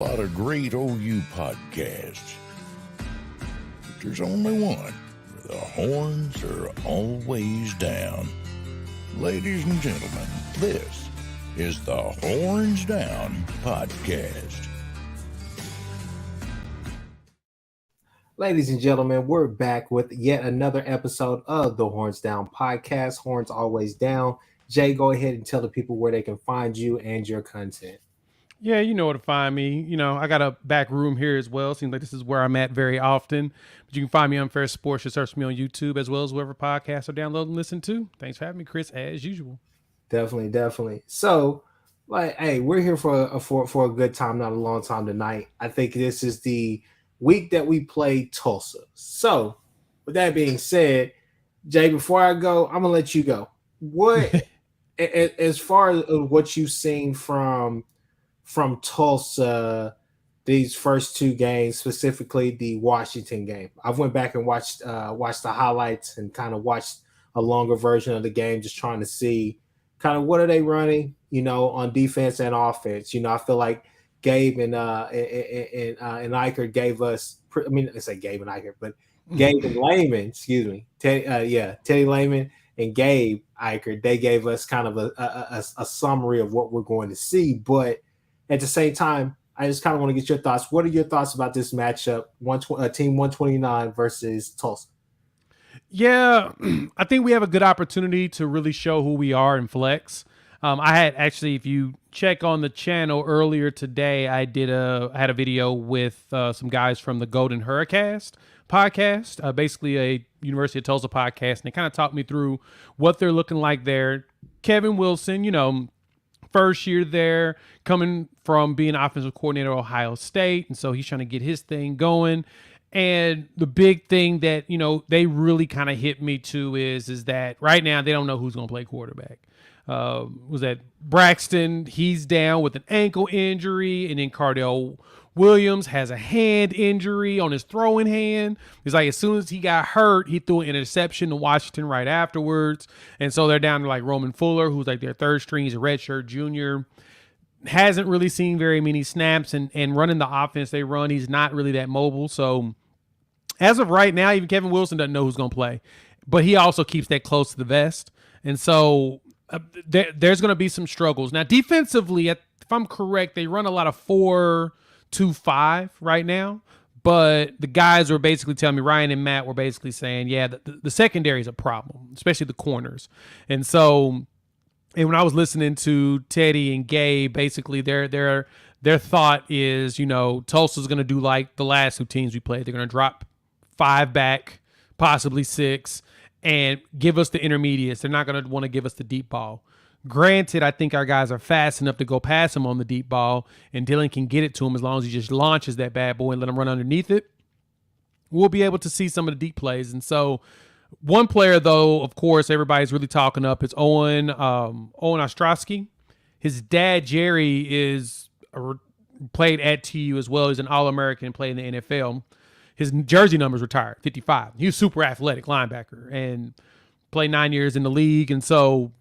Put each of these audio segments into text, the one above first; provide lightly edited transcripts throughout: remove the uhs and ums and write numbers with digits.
A lot of great OU podcasts, but there's only one where the horns are always down. Ladies and gentlemen, this is the Horns Down Podcast. Ladies and gentlemen, we're back with yet another episode of the Horns Down Podcast. Horns always down. Jay, go ahead and tell the people where they can find you and your content. Yeah, you know where to find me. You know, I got a back room here as well. Seems like this is where I'm at very often. But you can find me on Fair Sports. Just search me on YouTube as well as wherever podcasts are download and listen to. Thanks for having me, Kchris, as usual. Definitely. So, hey, we're here for a good time, not a long time tonight. I think this is the week that we play Tulsa. So, with that being said, Jay, before I go, I'm gonna let you go. What, as far as what you've seen from Tulsa, these first two games, specifically the Washington game. I went back and watched the highlights and kind of watched a longer version of the game, just trying to see kind of what are they running, on defense and offense. I feel like Gabe and Eichert gave us. I say Gabe and Eichert, but Gabe and Lehman, excuse me, Teddy Lehman and Gabe Eichert, they gave us kind of a summary of what we're going to see, but at the same time, I just kind of want to get your thoughts. What are your thoughts about this matchup, Team 129 versus Tulsa? Yeah, I think we have a good opportunity to really show who we are in flex. I had actually, if you check on the channel earlier today, I had a video with some guys from the Golden Hurricast podcast, basically a University of Tulsa podcast, and they kind of talked me through what they're looking like there. Kevin Wilson, first year there, coming from being offensive coordinator at Ohio State. And so he's trying to get his thing going. And the big thing that, they really kind of hit me to is that right now they don't know who's going to play quarterback. Was that Braxton? He's down with an ankle injury. And then Cardell Williams has a hand injury on his throwing hand. It's like as soon as he got hurt, he threw an interception to Washington right afterwards. And so they're down to like Roman Fuller, who's like their third string. He's a redshirt junior. Hasn't really seen very many snaps, and running the offense they run, he's not really that mobile. So as of right now, even Kevin Wilson doesn't know who's going to play. But he also keeps that close to the vest. And so there's going to be some struggles. Now, defensively, if I'm correct, they run a lot of 4-2-5 right now, but the guys were basically telling me, Ryan and Matt were basically saying, yeah, the secondary is a problem, especially the corners. And so, when I was listening to Teddy and Gabe, basically their thought is, Tulsa's going to do like the last two teams we played. They're going to drop 5 back, possibly 6, and give us the intermediates. They're not going to want to give us the deep ball. Granted, I think our guys are fast enough to go past him on the deep ball, and Dylan can get it to him as long as he just launches that bad boy and let him run underneath it. We'll be able to see some of the deep plays. And so one player, though, of course, everybody's really talking up is Owen Ostrowski. His dad, Jerry, played at TU as well. He's an All-American, played in the NFL. His jersey number's retired, 55. He was super athletic linebacker and played 9 years in the league. And so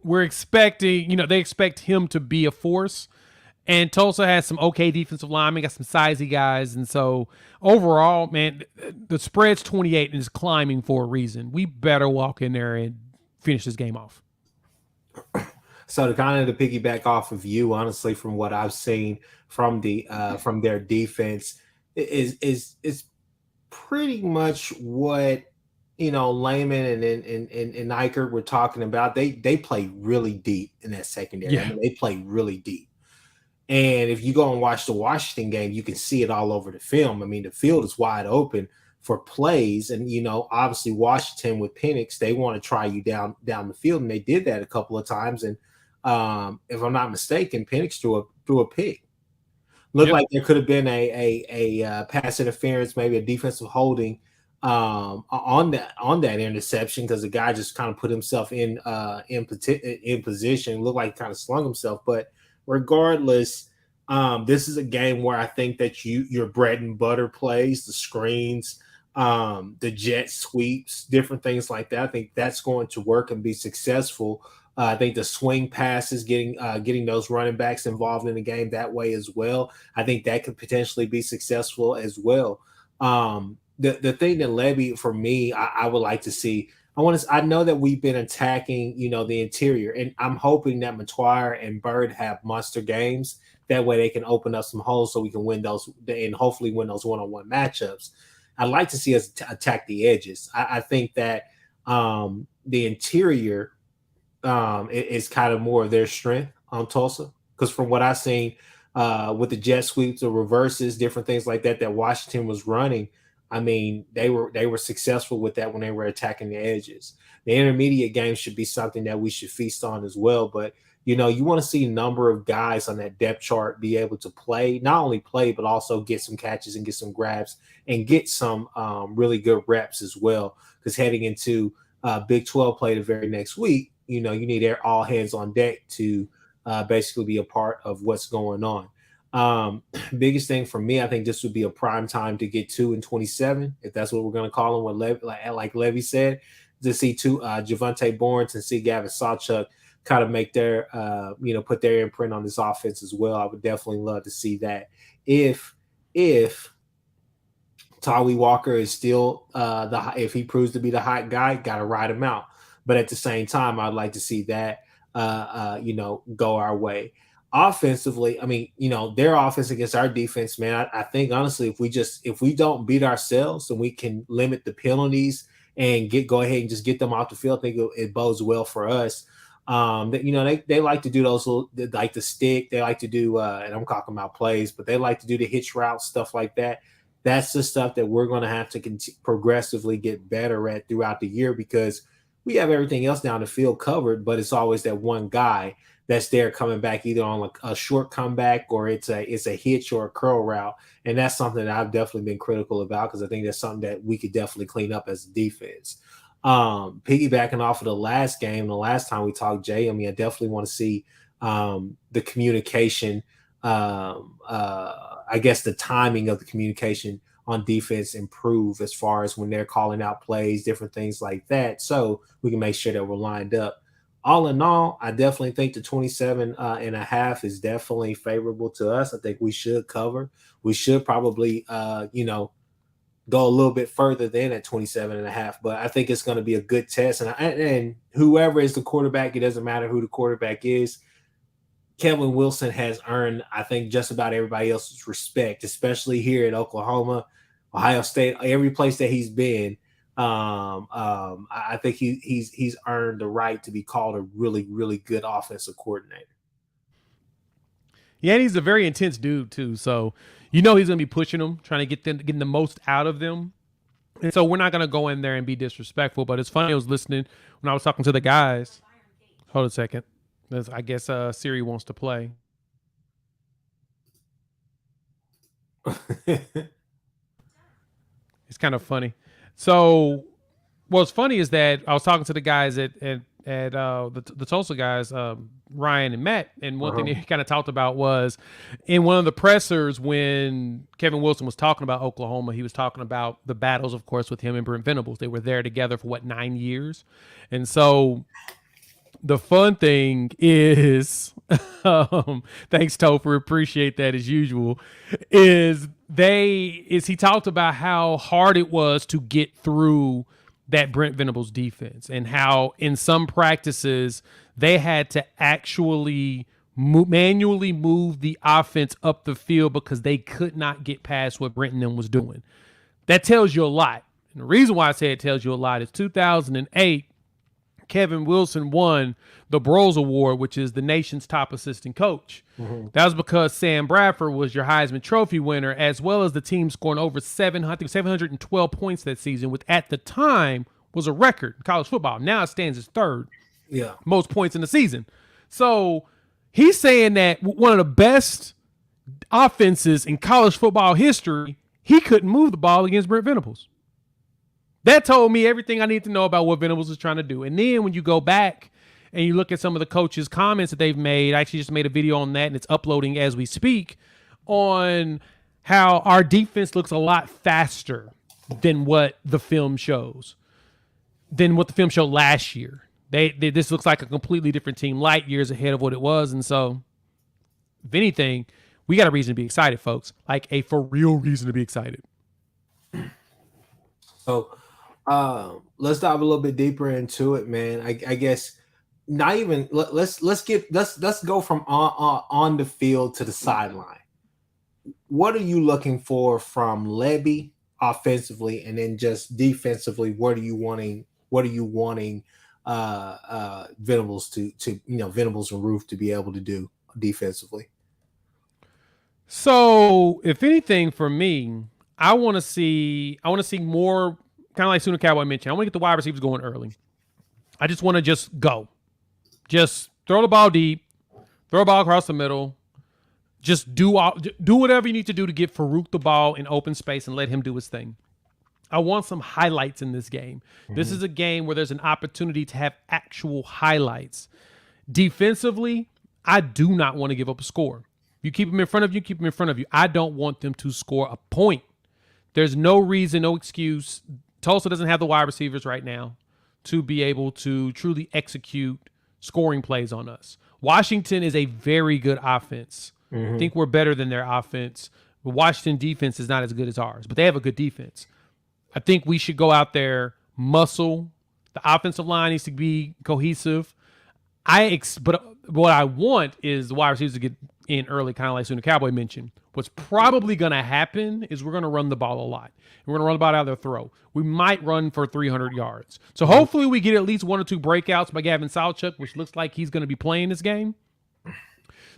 we're expecting, they expect him to be a force. And Tulsa has some okay defensive linemen, got some sizey guys. And so overall, man, the spread's 28 and is climbing for a reason. We better walk in there and finish this game off. So to kind of piggyback off of you, honestly, from what I've seen from their defense is pretty much what Lehman and Eichert were talking about. They play really deep in that secondary. Yeah. They play really deep. And if you go and watch the Washington game, you can see it all over the film. The field is wide open for plays. And, obviously Washington with Penix, they want to try you down the field. And they did that a couple of times. And if I'm not mistaken, Penix threw a pick. Looked like there could have been a pass interference, maybe a defensive holding on that interception, because the guy just kind of put himself in position. Looked like he kind of slung himself. But regardless, this is a game where I think that your bread and butter plays, the screens, the jet sweeps, different things like that. I think that's going to work and be successful I think the swing passes, getting those running backs involved in the game that way as well. I think that could potentially be successful as well. The thing that Levy, for me, I would like to see. I know that we've been attacking, the interior, and I'm hoping that McTuire and Bird have monster games. That way they can open up some holes so we can win those and hopefully win those one-on-one matchups. I'd like to see us attack the edges. I think that the interior is kind of more of their strength on Tulsa, because from what I've seen with the jet sweeps, the reverses, different things like that Washington was running, I mean, they were successful with that when they were attacking the edges. The intermediate game should be something that we should feast on as well. But, you want to see a number of guys on that depth chart be able to play, not only play, but also get some catches and get some grabs and get some really good reps as well. Because heading into Big 12 play the very next week, you need all hands on deck to basically be a part of what's going on. Biggest thing for me, I think this would be a prime time to get 2 and 27, if that's what we're going to call them. What like Levy said, to see Javonte Barnes and see Gavin Sawchuk kind of make their put their imprint on this offense as well. I would definitely love to see that. If Tawee Walker is still if he proves to be the hot guy, got to ride him out. But at the same time, I'd like to see that go our way. Offensively, I mean, their offense against our defense, man, I think honestly, if we don't beat ourselves and we can limit the penalties and go ahead and just get them off the field, I think it bodes well for us. They like to do those like the stick, they like to do and I'm talking about plays, but they like to do the hitch route, stuff like that. That's the stuff that we're going to have to progressively get better at throughout the year, because we have everything else down the field covered, but it's always that one guy that's there coming back either on a short comeback or it's a hitch or a curl route. And that's something that I've definitely been critical about, because I think that's something that we could definitely clean up as a defense. Piggybacking off of the last game, the last time we talked, Jay, I mean, I definitely want to see the communication, I guess the timing of the communication on defense improve as far as when they're calling out plays, different things like that, so we can make sure that we're lined up. All in all, I definitely think the 27 and a half is definitely favorable to us. I think we should cover. We should probably, go a little bit further than at 27 and a half, but I think it's going to be a good test. And whoever is the quarterback, it doesn't matter who the quarterback is. Kevin Wilson has earned, I think, just about everybody else's respect, especially here at Oklahoma, Ohio State, every place that he's been. I think he's earned the right to be called a really, really good offensive coordinator. Yeah, and he's a very intense dude too. So he's going to be pushing them, trying to getting the most out of them. And so we're not going to go in there and be disrespectful. But it's funny, I was listening when I was talking to the guys. Hold a second. I guess Siri wants to play. It's kind of funny. So what's funny is that I was talking to the guys at the Tulsa guys, Ryan and Matt, and one thing they kind of talked about was in one of the pressers when Kevin Wilson was talking about Oklahoma, he was talking about the battles, of course, with him and Brent Venables. They were there together for 9 years. And so the fun thing is, thanks Topher, appreciate that as usual, is he talked about how hard it was to get through that Brent Venables defense and how in some practices they had to actually manually move the offense up the field because they could not get past what Brent and them was doing. That tells you a lot. And the reason why I say it tells you a lot is 2008, Kevin Wilson won the Broyles Award, which is the nation's top assistant coach. Mm-hmm. That was because Sam Bradford was your Heisman Trophy winner, as well as the team scoring over 712 points that season, which at the time was a record in college football. Now it stands as third. Yeah. Most points in the season. So he's saying that one of the best offenses in college football history, he couldn't move the ball against Brent Venables. That told me everything I need to know about what Venables is trying to do. And then when you go back and you look at some of the coaches' comments that they've made, I actually just made a video on that, and it's uploading as we speak, on how our defense looks a lot faster than what the film shows, than what the film showed last year. This looks like a completely different team, light years ahead of what it was. And so, if anything, we got a reason to be excited, folks. Like a for real reason to be excited. So let's dive a little bit deeper into it, man. I guess not even let's go from on the field to the sideline. What are you looking for from Levy offensively, and then just defensively? What are you wanting Venables to Venables and Roof to be able to do defensively? So, if anything, for me, I want to see more, kind of like Sooner Cowboy mentioned. I want to get the wide receivers going early. I just want to just go, just throw the ball deep, throw the ball across the middle. Just do whatever you need to do to get Farouk the ball in open space and let him do his thing. I want some highlights in this game. Mm-hmm. This is a game where there's an opportunity to have actual highlights. Defensively, I do not want to give up a score. You keep them in front of you, keep them in front of you. I don't want them to score a point. There's no reason, no excuse. Tulsa doesn't have the wide receivers right now to be able to truly execute scoring plays on us. Washington is a very good offense. Mm-hmm. I think we're better than their offense. But Washington defense is not as good as ours, but they have a good defense. I think we should go out there, muscle. The offensive line needs to be cohesive. But what I want is the wide receivers to get in early, kind of like Sooner Cowboy mentioned. What's probably going to happen is we're going to run the ball a lot. We're going to run the ball out of their throw. We might run for 300 yards. So hopefully we get at least 1 or 2 breakouts by Gavin Sawchuk, which looks like he's going to be playing this game.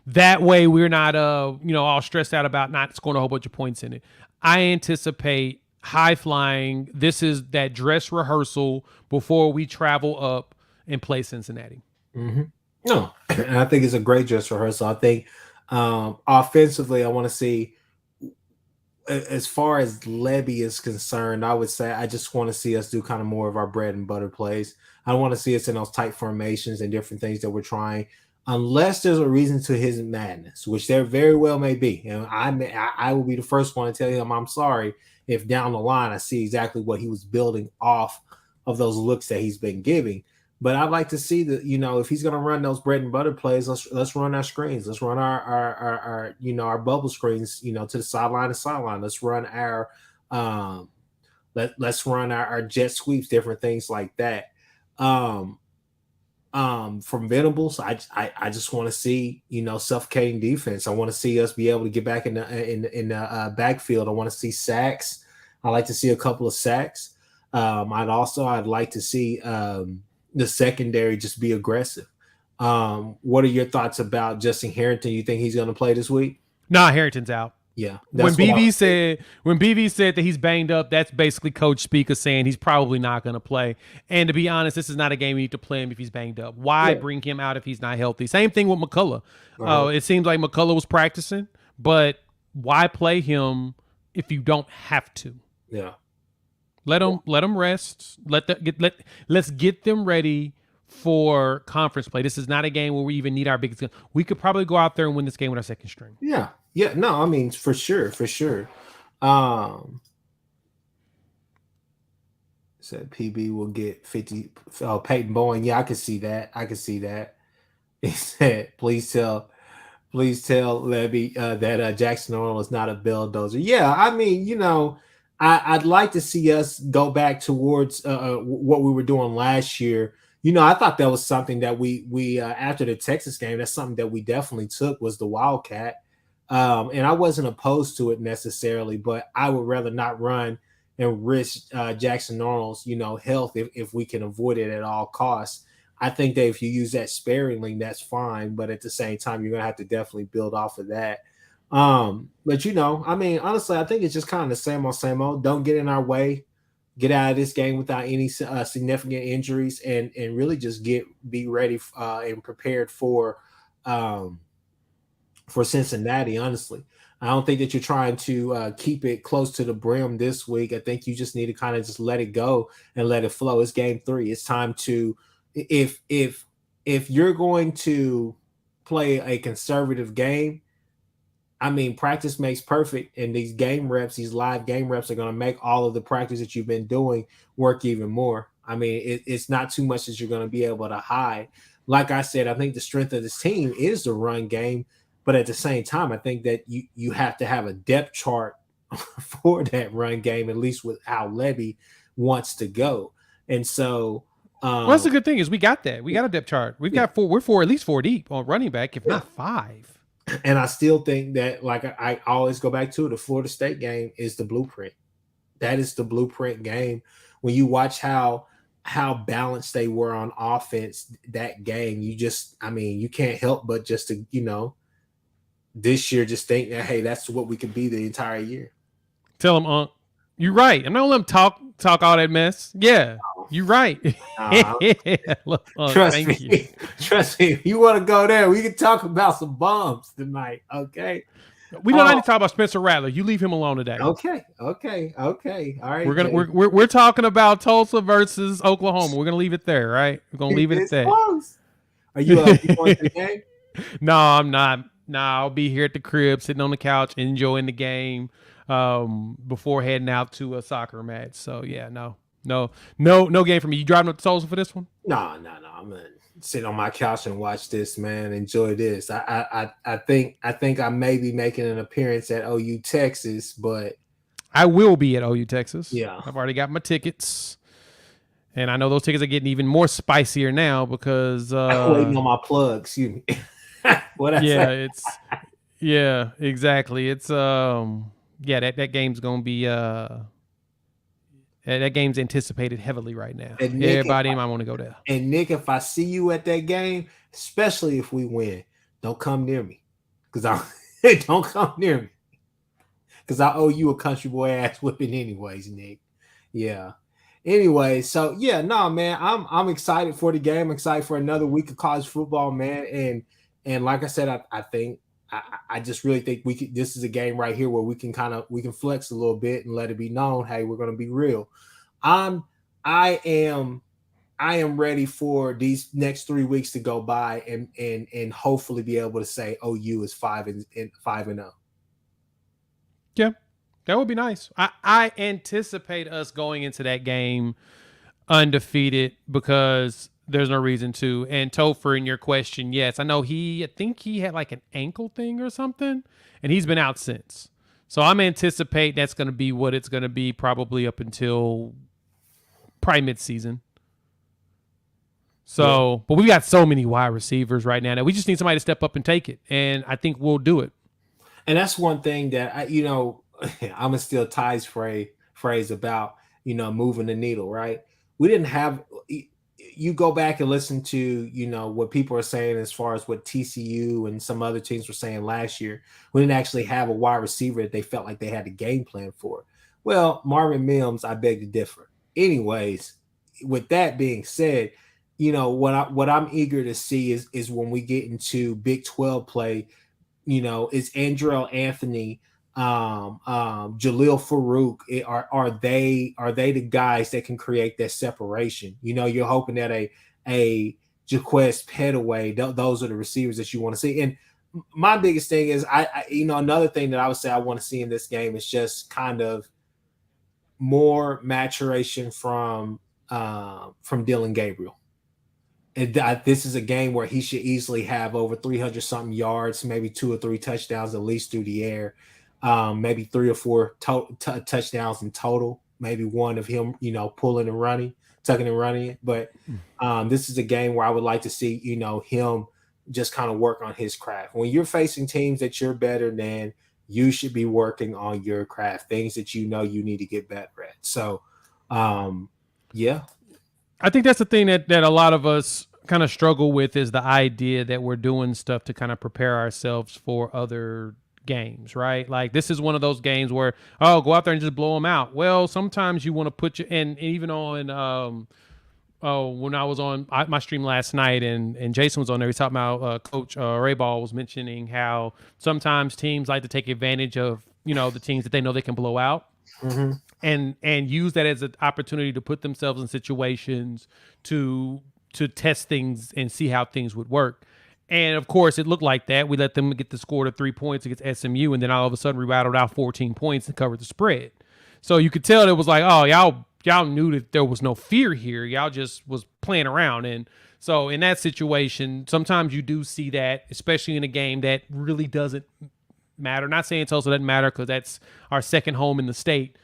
That way we're not all stressed out about not scoring a whole bunch of points in it. I anticipate high flying. This is that dress rehearsal before we travel up and play Cincinnati. Mm-hmm. No, and I think it's a great dress rehearsal. I think offensively, I want to see, as far as Levy is concerned, I would say I just want to see us do kind of more of our bread and butter plays. I want to see us in those tight formations and different things that we're trying, unless there's a reason to his madness, which there very well may be. And I will be the first one to tell him I'm sorry if down the line I see exactly what he was building off of those looks that he's been giving. But I'd like to see that, if he's going to run those bread and butter plays, let's run our screens. Let's run our bubble screens, to the sideline to sideline. Let's run our let's run our jet sweeps, different things like that. From Venables, I just want to see, suffocating defense. I want to see us be able to get back in the backfield. I want to see sacks. I like to see a couple of sacks. I'd like to see the secondary just be aggressive. What are your thoughts about Justin Harrington? You think he's going to play this week? Nah, Harrington's out. Yeah. When BV said that he's banged up, that's basically Coach Speaker saying he's probably not going to play. And to be honest, this is not a game we need to play him if he's banged up. Why bring him out if he's not healthy? Same thing with McCullough. It seems like McCullough was practicing, but why play him if you don't have to? Yeah. Let them rest. Let's get them ready for conference play. This is not a game where we even need our biggest gun. We could probably go out there and win this game with our second string. Yeah. No, I mean, for sure. Said PB will get 50. Peyton Bowen. Yeah, I can see that. He said, please tell Levy that Jackson Arnold is not a bulldozer. Yeah, I mean, I'd like to see us go back towards what we were doing last year. I thought that was something that we after the Texas game, that's something that we definitely took, was the Wildcat. And I wasn't opposed to it necessarily, but I would rather not run and risk Jackson Arnold's, health if we can avoid it at all costs. I think that if you use that sparingly, that's fine. But at the same time, you're going to have to definitely build off of that. But I mean, honestly, I think it's just kind of the same old. Don't get in our way. Get out of this game without any significant injuries, and really just be ready and prepared for Cincinnati. Honestly, I don't think that you're trying to keep it close to the brim this week. I think you just need to kind of just let it go and let it flow. It's game 3. It's time to, if you're going to play a conservative game, I mean, practice makes perfect, and these live game reps are going to make all of the practice that you've been doing work even more. I mean, it's not too much that you're going to be able to hide. Like I said, I think the strength of this team is the run game, but at the same time, I think that you have to have a depth chart for that run game, at least with how Levy wants to go. And so, well, that's the good thing is we got that. We got a depth chart. We've got at least four deep on running back, if not five. And I still think that, like I always go back to, the Florida State game is the blueprint. That is the blueprint game. When you watch how balanced they were on offense that game, you can't help but just to, this year just think that, hey, that's what we could be the entire year. Tell them, you're right. I'm not letting them talk all that mess. Yeah, you're right. Look, trust me. If you want to go there, we can talk about some bombs tonight. Okay. We don't need to talk about Spencer Rattler. You leave him alone today. Okay. All right. We're talking about Tulsa versus Oklahoma. We're gonna leave it there, right? We're gonna leave it at that. Close. Are you going to the game? No, I'm not. No, I'll be here at the crib, sitting on the couch, enjoying the game before heading out to a soccer match. So yeah, no game for me. You driving up to Tulsa for this one? No. I'm gonna sit on my couch and watch this, man. Enjoy this. I think I may be making an appearance at OU Texas, but I will be at OU Texas. Yeah, I've already got my tickets, and I know those tickets are getting even more spicier now because I'm waiting on my plug. Excuse me. Yeah, exactly. It's that game's gonna be that game's anticipated heavily right now. And Nick, everybody might want to go there. And Nick, if I see you at that game, especially if we win, don't come near me, because don't come near me, because I owe you a country boy ass whipping anyways, Nick. Yeah. Anyway, so yeah, no, man, I'm excited for the game. I'm excited for another week of college football, man. And like I said, I just really think this is a game right here where we can flex a little bit and let it be known, hey, we're going to be real. I am ready for these next 3 weeks to go by and hopefully be able to say OU is 5-0. Yeah, that would be nice. I anticipate us going into that game undefeated because there's no reason to. And Topher, in your question, yes, I know I think he had like an ankle thing or something, and he's been out since. So I'm anticipating that's going to be what it's going to be probably up until probably mid-season. So, yeah. But we got so many wide receivers right now that we just need somebody to step up and take it, and I think we'll do it. And that's one thing that I'm going to steal Ty's phrase about, moving the needle, right? We didn't have – you go back and listen to, what people are saying as far as what TCU and some other teams were saying last year. We didn't actually have a wide receiver that they felt like they had a game plan for. Well, Marvin Mims, I beg to differ. Anyways, with that being said, what I'm eager to see is when we get into Big 12 play, is Andrell Anthony, Jalil Farouk, are they the guys that can create that separation? You're hoping that a Jaquez Petaway, those are the receivers that you want to see. And my biggest thing is another thing that I would say I want to see in this game is just kind of more maturation from Dylan Gabriel. And this is a game where he should easily have over 300 something yards, maybe 2 or 3 touchdowns at least through the air. Maybe 3 or 4 touchdowns in total, maybe one of him, pulling and running, tucking and running it. But this is a game where I would like to see, him just kind of work on his craft. When you're facing teams that you're better than, you should be working on your craft, things that you need to get better at. So, yeah. I think that's the thing that a lot of us kind of struggle with is the idea that we're doing stuff to kind of prepare ourselves for other games, right? Like this is one of those games where, go out there and just blow them out. Well, sometimes you want to put you and even on when I was on my stream last night and Jason was on there, he's talking about Coach Rayball was mentioning how sometimes teams like to take advantage of the teams that they know they can blow out, and use that as an opportunity to put themselves in situations to test things and see how things would work. And, of course, it looked like that. We let them get the score to 3 points against SMU, and then all of a sudden we rattled out 14 points and covered the spread. So you could tell it was like, oh, y'all knew that there was no fear here. Y'all just was playing around. And so in that situation, sometimes you do see that, especially in a game that really doesn't matter. Not saying Tulsa doesn't matter because that's our second home in the state.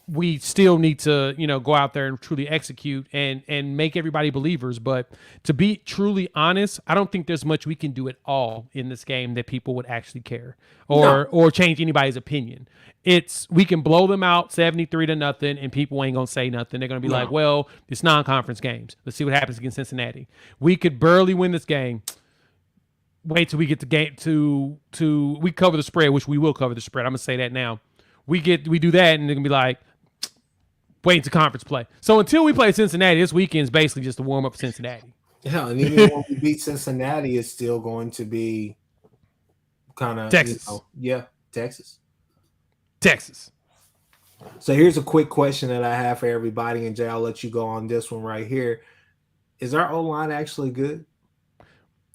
We still need to, go out there and truly execute and make everybody believers. But to be truly honest, I don't think there's much we can do at all in this game that people would actually care or change anybody's opinion. We can blow them out 73-0 and people ain't going to say nothing. They're going to be like, well, it's non-conference games. Let's see what happens against Cincinnati. We could barely win this game. Wait till we get the game we cover the spread, which we will cover the spread. I'm going to say that now. We do that and they're going to be like, waiting to conference play. So until we play Cincinnati, this weekend is basically just a warm up for Cincinnati. Yeah, and even when we beat Cincinnati, it's still going to be kind of Texas. Texas. So here's a quick question that I have for everybody, and Jay, I'll let you go on this one right here. Is our O-line actually good?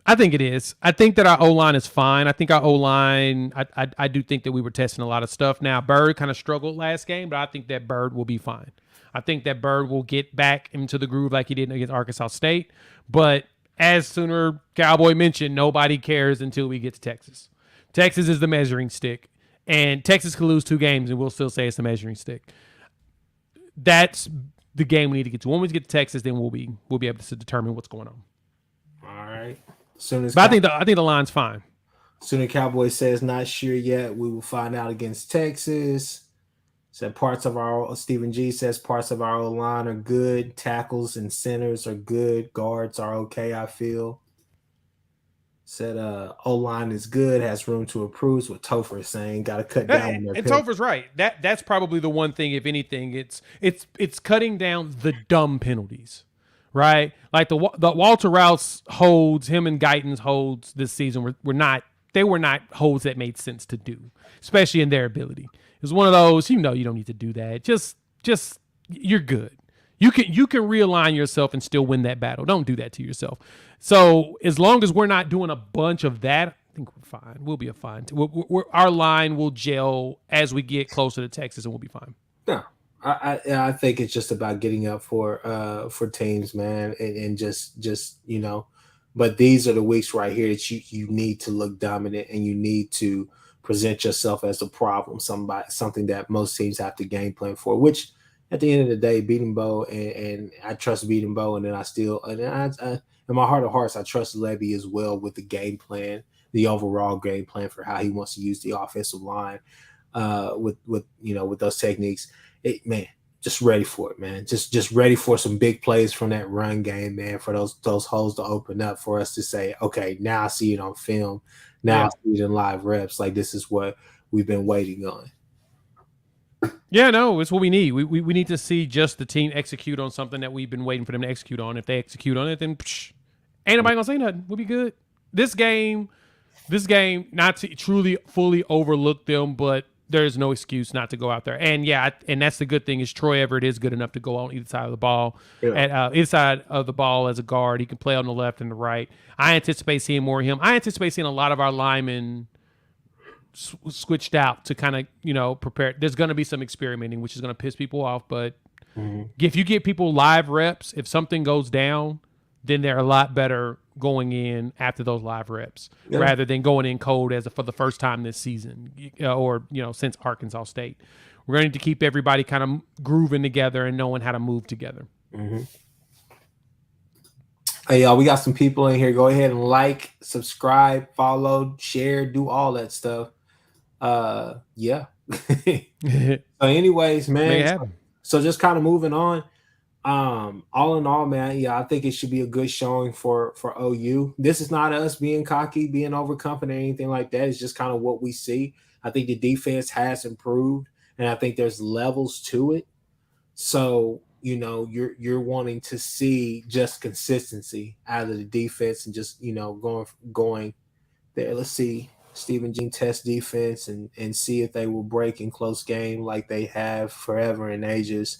I think it is. I think that our O-line is fine. I think our O-line, I do think that we were testing a lot of stuff. Now, Bird kind of struggled last game, but I think that Bird will be fine. I think that Bird will get back into the groove like he did against Arkansas State. But as Sooner Cowboy mentioned, nobody cares until we get to Texas. Texas is the measuring stick. And Texas could lose 2 games, and we'll still say it's the measuring stick. That's the game we need to get to. When we get to Texas, then we'll be able to determine what's going on. All right. But I think the line's fine. Sooner Cowboy says not sure yet. We will find out against Texas. Said Stephen G says parts of our O-line are good. Tackles and centers are good. Guards are okay, I feel. Said O-line is good, has room to improve. Is what Topher is saying. Got to cut down. And Topher's right. That's probably the one thing, if anything, it's cutting down the dumb penalties. Right, like the Walter Rouse holds, him and Guyton's holds this season were not holds that made sense to do, especially in their ability. It was one of those, you don't need to do that. Just you're good. You can realign yourself and still win that battle. Don't do that to yourself. So as long as we're not doing a bunch of that, I think we're fine. We'll be fine. Our line will gel as we get closer to Texas, and we'll be fine. Yeah. I think it's just about getting up for teams, man, and just but these are the weeks right here that you need to look dominant and you need to present yourself as a problem, something that most teams have to game plan for, which at the end of the day, beating Bo and I trust beating Bo, and then I in my heart of hearts, I trust Levy as well with the game plan, the overall game plan for how he wants to use the offensive line with those techniques. Just ready for it, man. Just ready for some big plays from that run game, man, for those holes to open up for us to say, okay, now I see it on film. Now I see it in live reps. Like, this is what we've been waiting on. Yeah, no, it's what we need. We need to see just the team execute on something that we've been waiting for them to execute on. If they execute on it, then ain't nobody gonna say nothing. We'll be good. This game, not to truly fully overlook them, but there's no excuse not to go out there. And and that's the good thing is Troy Everett is good enough to go on either side of the ball. At either side of the ball as a guard. He can play on the left and the right. I anticipate seeing more of him. I anticipate seeing a lot of our linemen switched out to kind of, prepare. There's going to be some experimenting, which is going to piss people off. But if you get people live reps, if something goes down, then they're a lot better going in after those live reps rather than going in cold for the first time this season or since Arkansas State. We're going to need to keep everybody kind of grooving together and knowing how to move together. Mm-hmm. Hey, y'all, we got some people in here. Go ahead and like, subscribe, follow, share, do all that stuff. So anyways, man, so just kind of moving on. All in all, man, I think it should be a good showing for OU. This is not us being cocky, being overconfident, or anything like that. It's just kind of what we see. I think the defense has improved, and I think there's levels to it. So, you're wanting to see just consistency out of the defense and just, going there. Let's see Stephen G test defense and see if they will break in close game like they have forever and ages.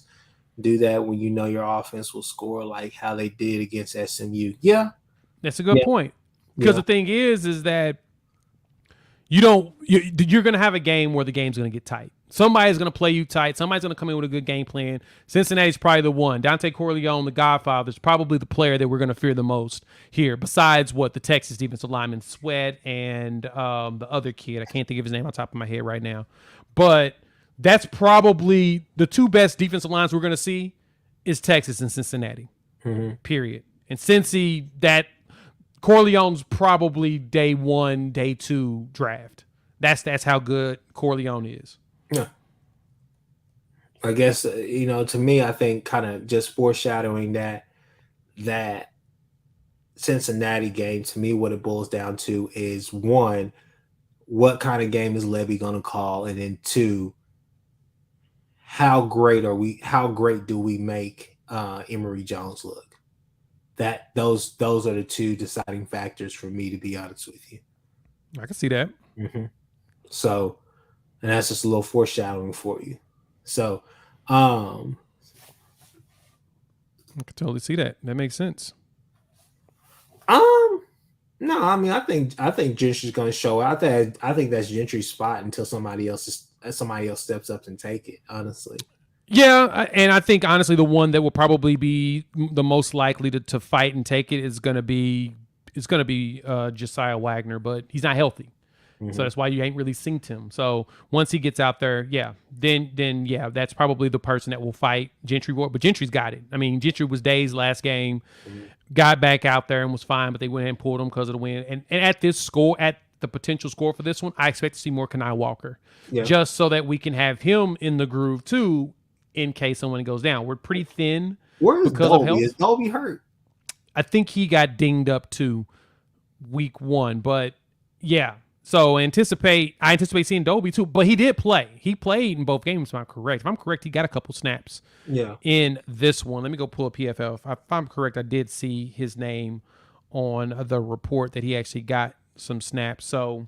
Do that when your offense will score like how they did against SMU. Yeah. That's a good point. Because the thing is that You're going to have a game where the game's going to get tight. Somebody's going to play you tight. Somebody's going to come in with a good game plan. Cincinnati's probably the one. Dante Corleone, the Godfather, is probably the player that we're going to fear the most here, besides the Texas defensive lineman, Sweat, and the other kid. I can't think of his name on top of my head right now. But that's probably the two best defensive lines we're going to see is Texas and Cincinnati, period. And Cincy, that Corleone's probably day 1, day 2 draft. That's how good Corleone is. Yeah. I guess, to me, I think kind of just foreshadowing that Cincinnati game, to me, what it boils down to is, one, what kind of game is Levy going to call? And then 2, how great do we make Emory Jones look? Those are the 2 deciding factors for me, to be honest with you. I can see that. Mm-hmm. So, and that's just a little foreshadowing for you. So, I can totally see that. That makes sense. No, I mean, I think Gentry's going to show out. I think that's Gentry's spot until somebody else steps up and take it. Honestly. Yeah, and I think honestly the one that will probably be the most likely to fight and take it is going to be Josiah Wagner, but he's not healthy. Mm-hmm. So that's why you ain't really synced him. So once he gets out there, then that's probably the person that will fight Gentry. But Gentry's got it. I mean, Gentry was dazed last game, got back out there and was fine, but they went ahead and pulled him because of the win. And at this score, at the potential score for this one, I expect to see more Kenai Walker, just so that we can have him in the groove too, in case someone goes down. We're pretty thin. Where's Dolby? Is Dolby hurt? I think he got dinged up too, week 1, but yeah. So I anticipate seeing Dolby too, but he did play. He played in both games, if I'm correct. If I'm correct, he got a couple snaps in this one. Let me go pull up PFL. If I'm correct, I did see his name on the report that he actually got some snaps. So,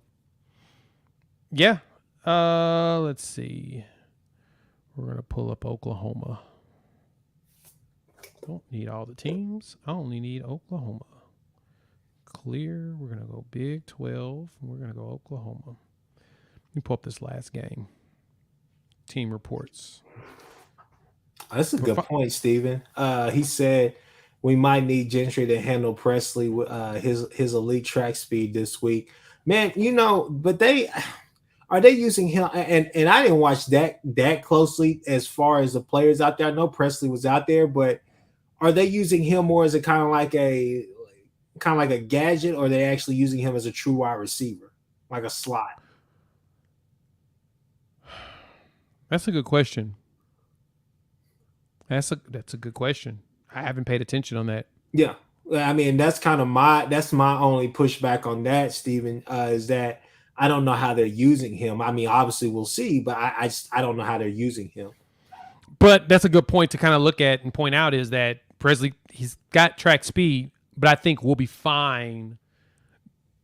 yeah. Let's see. We're going to pull up Oklahoma. Don't need all the teams. I only need Oklahoma. Clear. We're going to go Big 12. And we're going to go Oklahoma. Let me pull up this last game. Team reports. That's a good point, Steven. He said we might need Gentry to handle Presley with his elite track speed this week. Man, but are they using him? And I didn't watch that closely as far as the players out there. I know Presley was out there, but are they using him more as a kind of like a gadget, or are they actually using him as a true wide receiver, like a slot? That's a good question. That's a good question. I haven't paid attention on that. Yeah, I mean that's my only pushback on that, Steven, is that I don't know how they're using him. I mean, obviously we'll see, but I don't know how they're using him. But that's a good point to kind of look at and point out, is that Presley, he's got track speed, but I think we'll be fine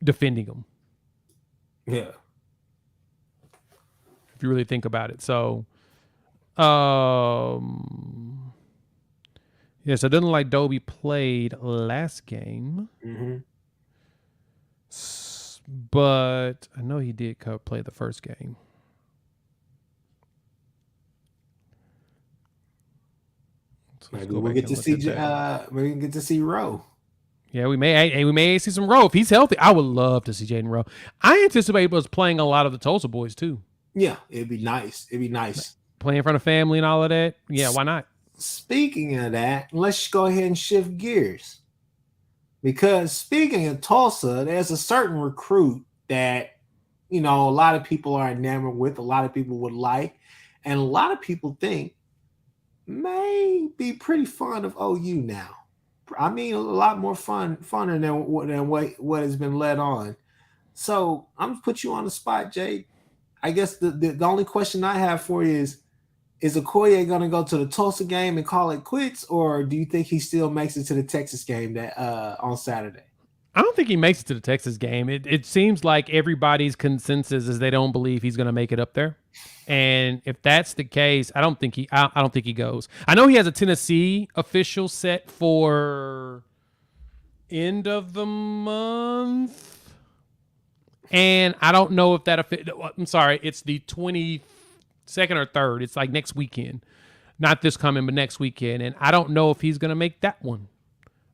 defending him. Yeah. If you really think about it. So, yes, I didn't like Dobie played last game. Mm-hmm. But I know he did play the first game. So maybe we'll get to see Rowe. Yeah, we may see some Rowe if he's healthy. I would love to see Jaden Rowe. I anticipate us playing a lot of the Tulsa boys too. Yeah, it'd be nice. Playing in front of family and all of that. Yeah, why not? Speaking of that, let's go ahead and shift gears. Because speaking of Tulsa, there's a certain recruit that, a lot of people are enamored with, a lot of people would like, and a lot of people think may be pretty fond of OU now. I mean, a lot more funner than what has been led on. So I'm going to put you on the spot, Jay. I guess the only question I have for you is Okoye going to go to the Tulsa game and call it quits, or do you think he still makes it to the Texas game that on Saturday? I don't think he makes it to the Texas game. It seems like everybody's consensus is they don't believe he's going to make it up there. And if that's the case, I don't think he goes. I know he has a Tennessee official set for end of the month. And I don't know if I'm sorry, it's the 22nd or 3rd. It's like next weekend. Not this coming, but next weekend. And I don't know if he's going to make that one.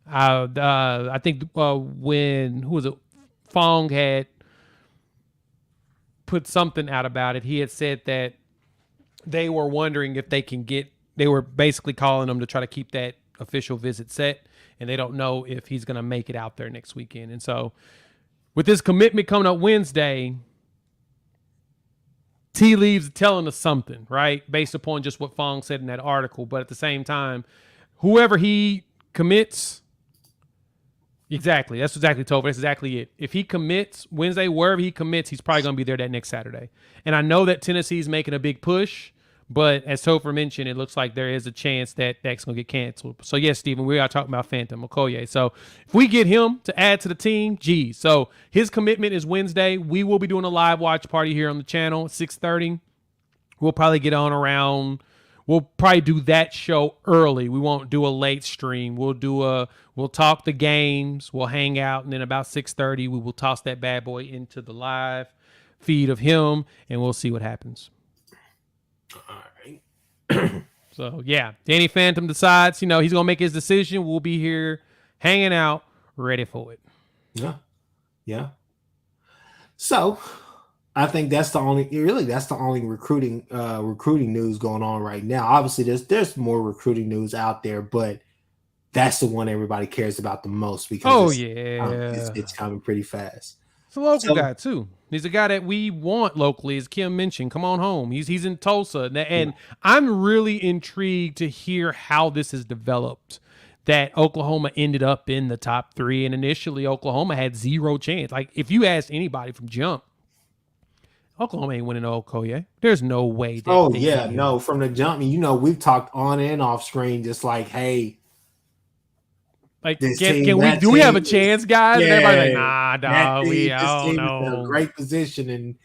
I think who was it? Fong had put something out about it. He had said that they were wondering if they were basically calling him to try to keep that official visit set. And they don't know if he's going to make it out there next weekend. And so with this commitment coming up Wednesday, tea leaves telling us something, right? Based upon just what Fong said in that article. But at the same time, whoever he commits, exactly. That's exactly Topher. That's exactly it. If he commits Wednesday, wherever he commits, he's probably going to be there that next Saturday. And I know that Tennessee's making a big push, but as Topher mentioned, it looks like there is a chance that that's going to get canceled. So yes, Stephen, we are talking about Phantom Okoye. So if we get him to add to the team, geez. So his commitment is Wednesday. We will be doing a live watch party here on the channel at 6:30. We'll probably get on around. We'll probably do that show early. We won't do a late stream. We'll talk the games. We'll hang out, and then about 6:30, we will toss that bad boy into the live feed of him, and we'll see what happens. All right. So yeah, Danny Phantom decides, he's gonna make his decision. We'll be here hanging out, ready for it. Yeah. So I think that's the only recruiting news going on right now. Obviously, there's more recruiting news out there, but that's the one everybody cares about the most because it's coming pretty fast. It's a local guy too. He's a guy that we want locally, as Kim mentioned. Come on home. He's in Tulsa, and I'm really intrigued to hear how this has developed. That Oklahoma ended up in the top 3, and initially Oklahoma had zero chance. Like if you asked anybody from jump, Oklahoma ain't winning Okoye. There's no way. From the jump. We've talked on and off screen, just like, hey. Like, do we have a chance, guys? Yeah, and everybody's like, nah, dog. We don't know. In a great position, and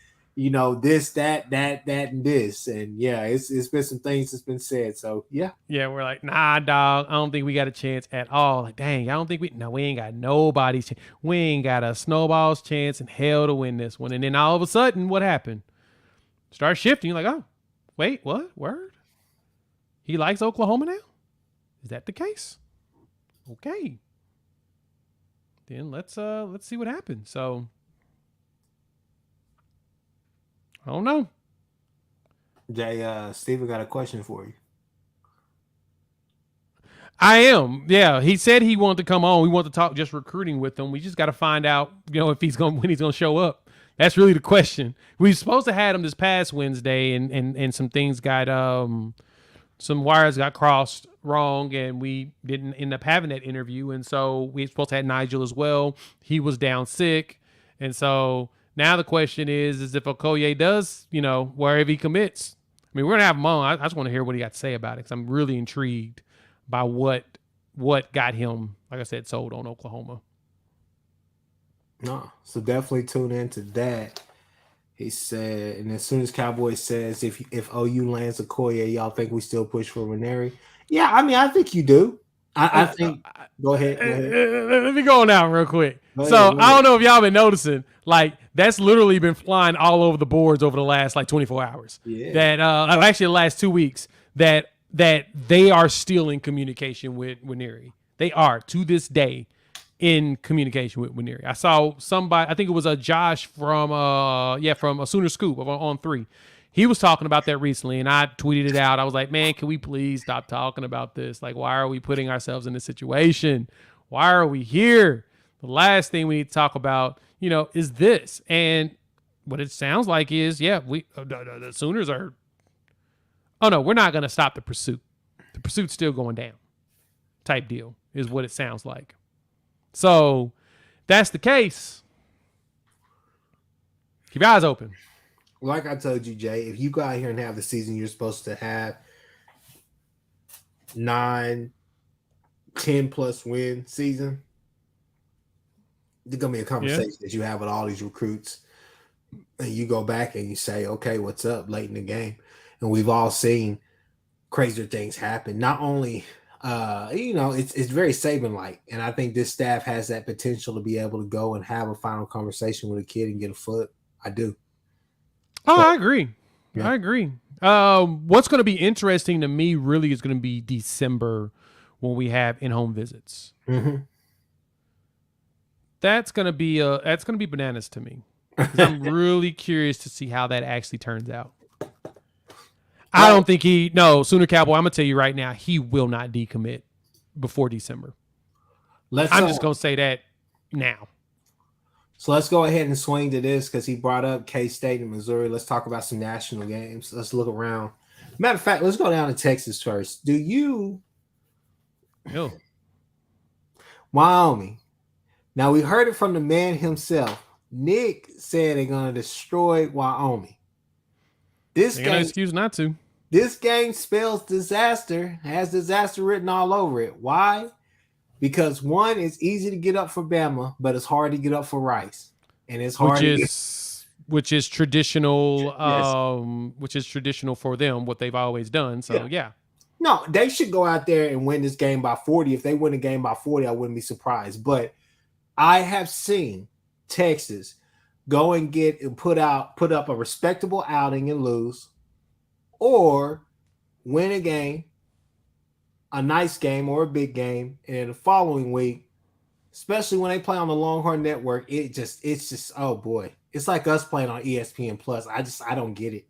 this, that, and this, and yeah, it's been some things that's been said. So yeah, we're like, nah, dog. I don't think we got a chance at all. Like, dang, I don't think we ain't got nobody's chance. We ain't got a snowball's chance in hell to win this one. And then all of a sudden, what happened? Start shifting. You're like, oh, wait, what? Word? He likes Oklahoma now? Is that the case? Okay. Then let's see what happens. So I don't know. Jay, Steven got a question for you. I am. Yeah. He said he wanted to come on. We want to talk just recruiting with him. We just got to find out, if when he's gonna show up. That's really the question. We were supposed to have him this past Wednesday and some things got some wires got crossed wrong, and we didn't end up having that interview. And so we were supposed to have Nigel as well. He was down sick. And so now the question is if Okoye does, wherever he commits, I mean, we're going to have him on. I just want to hear what he got to say about it, because I'm really intrigued by what got him, like I said, sold on Oklahoma. No, so definitely tune into that. He said, and as soon as Cowboy says, if OU lands Okoye, y'all think we still push for Ranieri? Yeah, I mean, I think you do. I think. Go ahead. Let me go now real quick. I don't know if y'all been noticing, like that's literally been flying all over the boards over the last 24 hours. Yeah. That actually the last 2 weeks that they are still in communication with Ranieri. They are to this day in communication with Ranieri. I saw somebody, I think it was a Josh from a Sooner Scoop on 3. He was talking about that recently, and I tweeted it out. I was like, man, can we please stop talking about this? Like, why are we putting ourselves in this situation? Why are we here? The last thing we need to talk about, is this. And what it sounds like is, the Sooners are, oh no, we're not going to stop the pursuit. The pursuit's still going down type deal is what it sounds like. So that's the case. Keep your eyes open. Like I told you, Jay, if you go out here and have the season you're supposed to have, 9, 10+ win season, there's going to be a conversation that you have with all these recruits. And you go back and you say, okay, what's up late in the game? And we've all seen crazier things happen. Not only It's very Saban-like, and I think this staff has that potential to be able to go and have a final conversation with a kid and get a foot. I do. I agree. Yeah. I agree. What's going to be interesting to me really is going to be December when we have in-home visits. Mm-hmm. That's going to be bananas to me. 'Cause I'm really curious to see how that actually turns out. I don't think Sooner Cowboy, I'm going to tell you right now, he will not decommit before December. I'm just going to say that now. So let's go ahead and swing to this because he brought up K-State and Missouri. Let's talk about some national games. Let's look around. Matter of fact, let's go down to Texas first. Wyoming. Now, we heard it from the man himself. Nick said they're going to destroy Wyoming. They got no excuse not to. This game spells disaster, has disaster written all over it. Why? Because one, it's easy to get up for Bama, but it's hard to get up for Rice. And it's hard which is traditional, which is traditional for them, what they've always done. So yeah. No, they should go out there and win this game by 40. If they win a game by 40, I wouldn't be surprised. But I have seen Texas go and put up a respectable outing and lose, or win a game, a nice game or a big game, and the following week, especially when they play on the Longhorn Network, it's just oh boy, it's like us playing on ESPN Plus. I don't get it.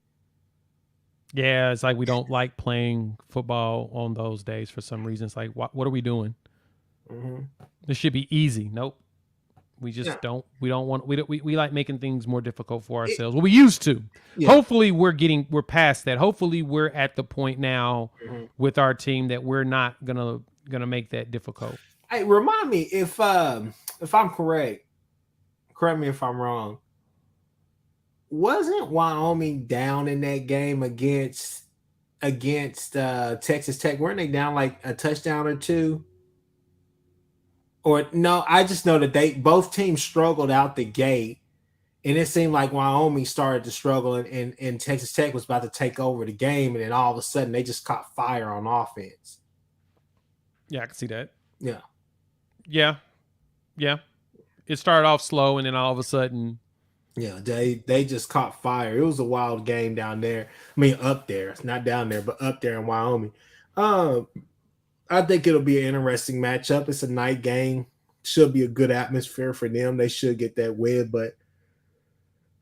Yeah, it's like we don't like playing football on those days for some reason. It's like, what are we doing? Mm-hmm. This should be easy. Nope. We just don't. We don't want. We like making things more difficult for ourselves. Well, we used to. Yeah. Hopefully, we're past that. Hopefully, we're at the point now with our team that we're not gonna make that difficult. Hey, remind me if I'm correct. Correct me if I'm wrong. Wasn't Wyoming down in that game against Texas Tech? Weren't they down like a touchdown or two? Or no, I just know that both teams struggled out the gate, and it seemed like Wyoming started to struggle, and Texas Tech was about to take over the game, and then all of a sudden they just caught fire on offense. Yeah, I can see that. Yeah. It started off slow, and then all of a sudden, they just caught fire. It was a wild game down there. I mean, up there. It's not down there, but up there in Wyoming. I think it'll be an interesting matchup. It's a night game. Should be a good atmosphere for them. They should get that win, but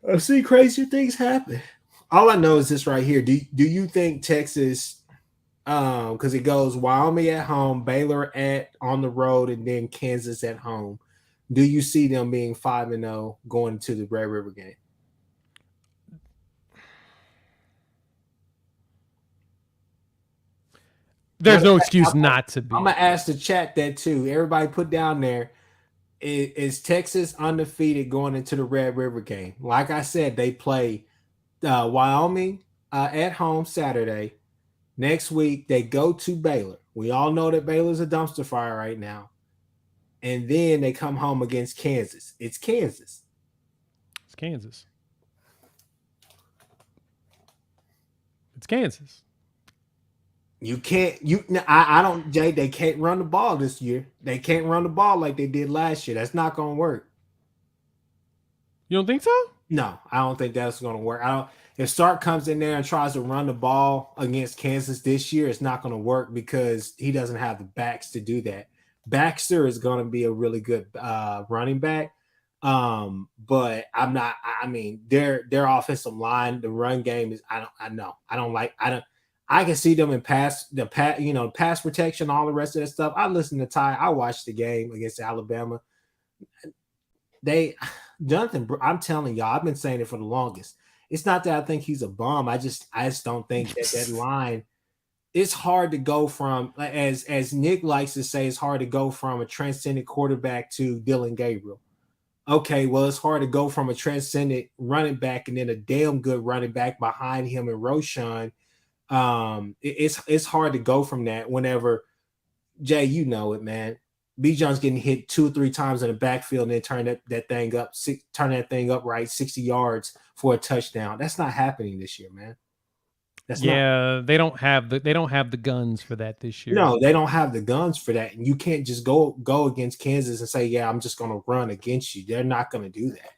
I've seen crazier things happen. All I know is this right here. Do you think Texas, because it goes Wyoming at home, Baylor on the road, and then Kansas at home. Do you see them being 5-0 going to the Red River game? There's no excuse not to be. I'm going to ask the chat that too. Everybody put down there, is Texas undefeated going into the Red River game? Like I said, they play Wyoming at home Saturday. Next week, they go to Baylor. We all know that Baylor's a dumpster fire right now. And then they come home against Kansas. It's Kansas. It's Kansas. It's Kansas. You can't. I don't. Jay. They can't run the ball this year. They can't run the ball like they did last year. That's not going to work. You don't think so? No, I don't think that's going to work. If Sark comes in there and tries to run the ball against Kansas this year, it's not going to work because he doesn't have the backs to do that. Baxter is going to be a really good running back, but I'm not. I mean, their offensive line, the run game is. I can see them in pass protection, all the rest of that stuff. I listened to Ty. I watched the game against Alabama. Jonathan, I'm telling y'all, I've been saying it for the longest. It's not that I think he's a bum. I just don't think that line. It's hard to go from, as Nick likes to say, it's hard to go from a transcendent quarterback to Dylan Gabriel. Okay, well, it's hard to go from a transcendent running back and then a damn good running back behind him and Roshan. It's hard to go from that whenever, Jay, you know it, man. Bijan's getting hit 2 or 3 times in the backfield and then turn that thing up right 60 yards for a touchdown. That's not happening this year, man. They don't have the guns for that this year. No, they don't have the guns for that, and you can't just go against Kansas and say, "Yeah, I'm just going to run against you." They're not going to do that.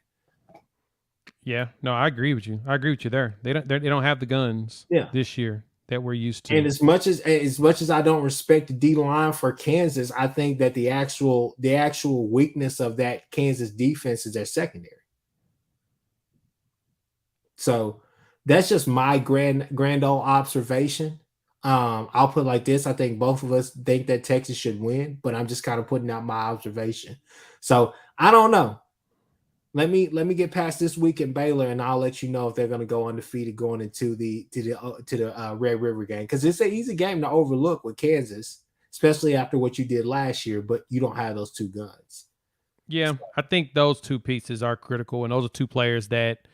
Yeah, no, I agree with you. There. They don't have the guns. This year that we're used to. And as much as I don't respect the D line for Kansas, I think that the actual weakness of that Kansas defense is their secondary. So that's just my grand old observation. I'll put it like this. I think both of us think that Texas should win, but I'm just kind of putting out my observation. So I don't know. Let me get past this week in Baylor, and I'll let you know if they're going to go undefeated going into the Red River game, because it's an easy game to overlook with Kansas, especially after what you did last year. But you don't have those two guns. Yeah, I think those two pieces are critical, and those are two players that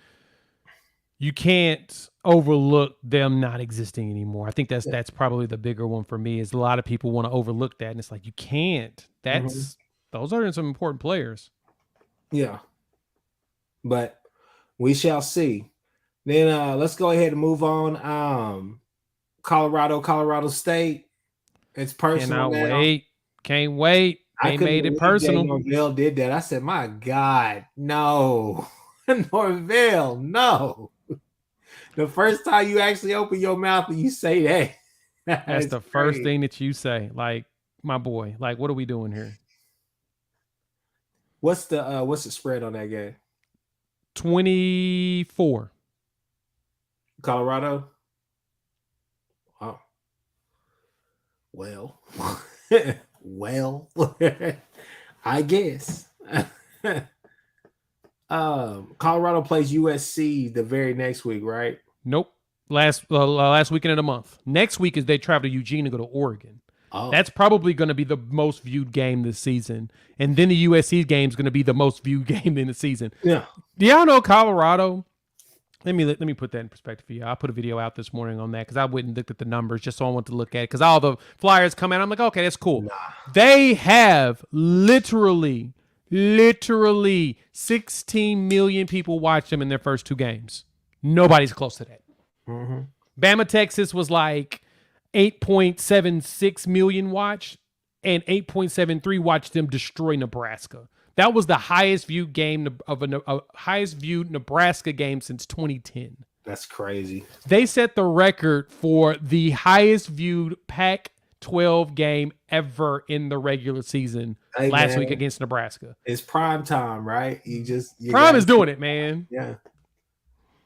you can't overlook them not existing anymore. I think that's probably the bigger one for me. Is a lot of people want to overlook that, and it's like you can't. Those are some important players. Yeah. But we shall see. Then let's go ahead and move on. Colorado State. It's personal. Can't wait. They made it personal. Norvell did that. I said, my God, no. Norvell, no. The first time you actually open your mouth and you say that. That's the first thing that you say. Like, my boy, like, what are we doing here? What's the spread on that game? 24. Colorado? Oh. Well. Well. I guess. Colorado plays USC the very next week, right? Nope. Last weekend of the month. Next week is they travel to Eugene to go to Oregon. Oh. That's probably going to be the most viewed game this season. And then the USC game is going to be the most viewed game in the season. Yeah. Do y'all know Colorado? Let me put that in perspective for you. I put a video out this morning on that because I wouldn't look at the numbers just so I want to look at it because all the flyers come out. I'm like, okay, that's cool. Nah. They have literally 16 million people watch them in their first two games. Nobody's close to that. Mm-hmm. Bama, Texas was like 8.76 million watch, and 8.73 watched them destroy Nebraska. That was the highest viewed game of a highest viewed Nebraska game since 2010. That's crazy. They set the record for the highest viewed Pac-12 game ever in the regular season last week against Nebraska. It's prime time, right? Prime is doing it, man. Yeah.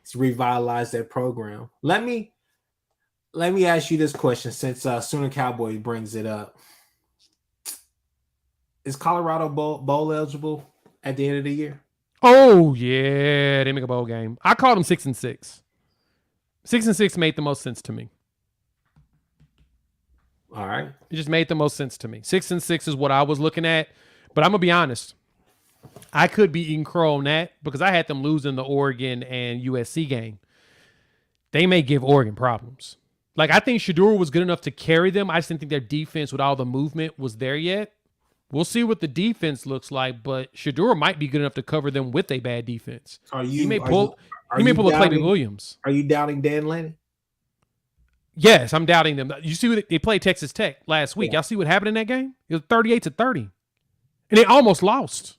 It's revitalized that program. Let me ask you this question since Sooner Cowboy brings it up. Is Colorado bowl eligible at the end of the year? Oh, yeah. They make a bowl game. I called them 6-6. 6-6 made the most sense to me. All right. It just made the most sense to me. 6-6 is what I was looking at. But I'm going to be honest. I could be eating crow on that because I had them losing the Oregon and USC game. They may give Oregon problems. Like, I think Shedeur was good enough to carry them. I just didn't think their defense with all the movement was there yet. We'll see what the defense looks like, but Shedeur might be good enough to cover them with a bad defense. He may pull a Clayton Williams. Are you doubting Dan Lanning? Yes, I'm doubting them. You see what they played Texas Tech last week. Y'all see what happened in that game? It was 38-30. And they almost lost.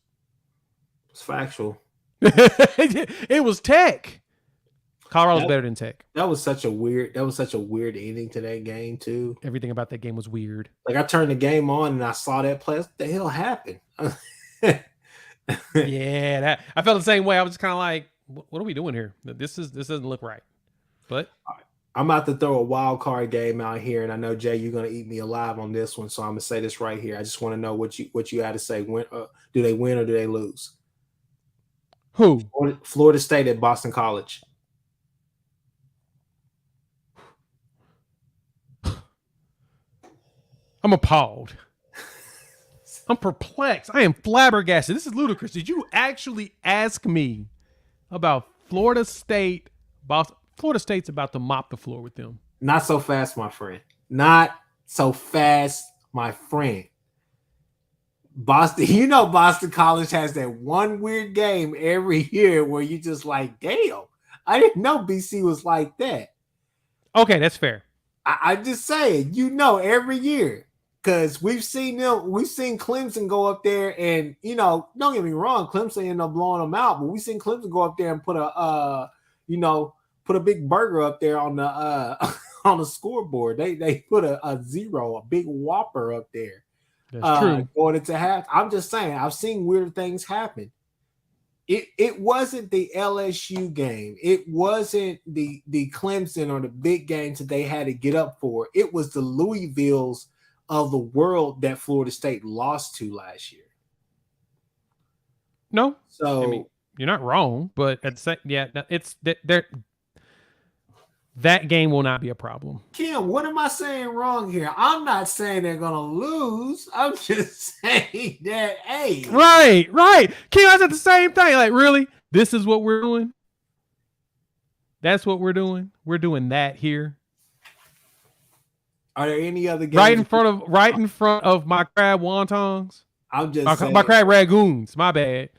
It's factual. It was Tech. Colorado's better than Tech. That was such a weird ending to that game too. Everything about that game was weird. Like, I turned the game on and I saw that play. What the hell happened? Yeah, I felt the same way. I was just kind of like, what are we doing here? This doesn't look right. But I'm about to throw a wild card game out here, and I know, Jay, you're gonna eat me alive on this one, so I'm gonna say this right here. I just want to know what you had to say. Do they win or do they lose? Who? Florida State at Boston College. I'm appalled. I'm perplexed. I am flabbergasted. This is ludicrous. Did you actually ask me about Florida State? Florida State's about to mop the floor with them. Not so fast, my friend. Not so fast, my friend. Boston College has that one weird game every year where you just like, damn, I didn't know BC was like that. Okay, that's fair. I'm just saying, every year. Because we've seen Clemson go up there and, don't get me wrong, Clemson ended up blowing them out, but we've seen Clemson go up there and put a big burger up there on the on the scoreboard. They put a zero, a big whopper up there. That's true. Going into half. I'm just saying, I've seen weird things happen. It wasn't the LSU game. It wasn't the Clemson or the big games that they had to get up for. It was the Louisvilles of the world that Florida State lost to last year. No, so I mean, you're not wrong, but at the same, it's that game will not be a problem. Kim, what am I saying wrong here? I'm not saying they're gonna lose. I'm just saying that, hey, right. Kim, I said the same thing. Like, really, this is what we're doing. That's what we're doing. We're doing that here. Are there any other games right in front of my crab wontons? I'm just saying. My crab ragoons. My bad.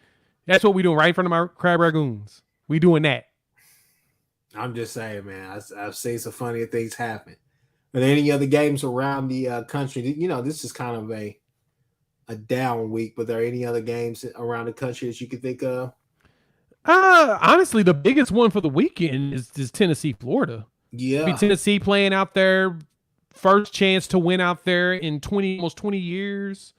That's what we doing right in front of my crab ragoons. We doing that. I'm just saying, man. I've seen some funny things happen. Are there any other games around the country? This is kind of a down week, but are there any other games around the country that you could think of? Honestly, the biggest one for the weekend is Tennessee, Florida. Yeah, Tennessee playing out there, first chance to win out there in almost 20 years.